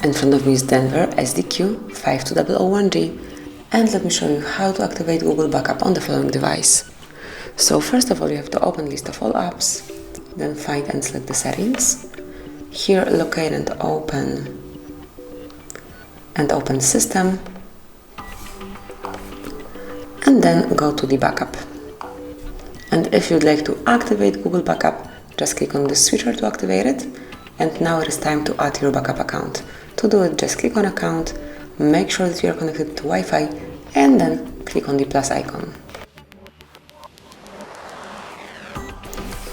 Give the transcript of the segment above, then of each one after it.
In front of me is Denver SDQ-52001G, and let me show you how to activate Google Backup on the following device. So first of all, you have to open list of all apps, then find and select the settings. Here locate and open system, and then go to the backup. And if you'd like to activate Google Backup, just click on the switcher to activate it. And now it is time to add your backup account. To do it, just click on account, make sure that you are connected to Wi-Fi, and then click on the plus icon.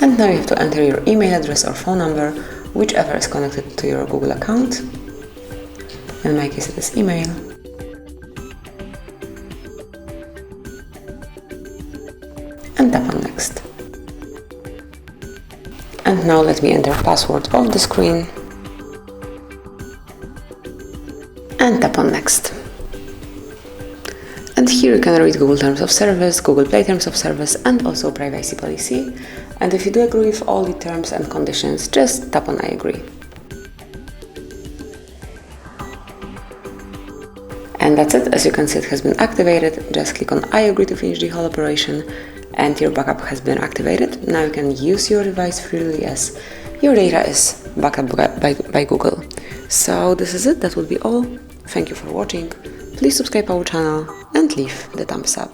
And now you have to enter your email address or phone number, whichever is connected to your Google account. In my case it is email. And tap on next. And now let me enter password off the screen. And tap on next. And here you can read Google Terms of Service, Google Play Terms of Service, and also privacy policy. And if you do agree with all the terms and conditions, just tap on I agree. And that's it. As you can see, it has been activated. Just click on I agree to finish the whole operation, and your backup has been activated. Now you can use your device freely as your data is backed up by Google. So this is it. That would be all. Thank you for watching. Please subscribe our channel and leave the thumbs up.